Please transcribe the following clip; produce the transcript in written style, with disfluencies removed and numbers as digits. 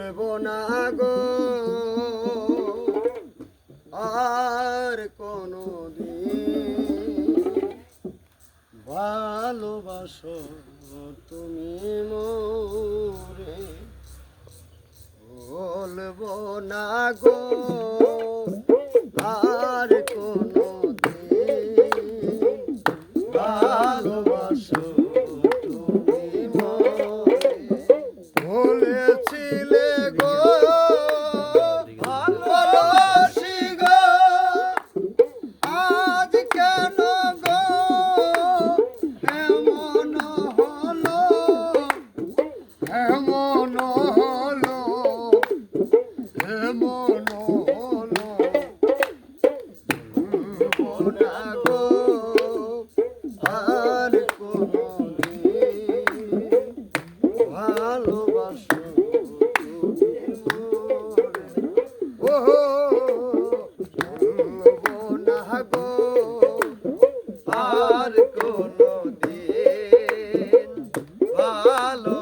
বলবো না গো আর কোনো দিন ভালোবাসো তুমি মোরে বলবো না গো আর কোনো দিন ভালোবাসো তুমি মোরে বলেছিলে গো ভালোবাসি গো আজ কেন গো এমন হলো এমন হলো এমন হলো বলবো না গো আর কোনো দিন ভালোবাসো তুমি মোরে ও বলবো না গো আর কোনো দিন ভালো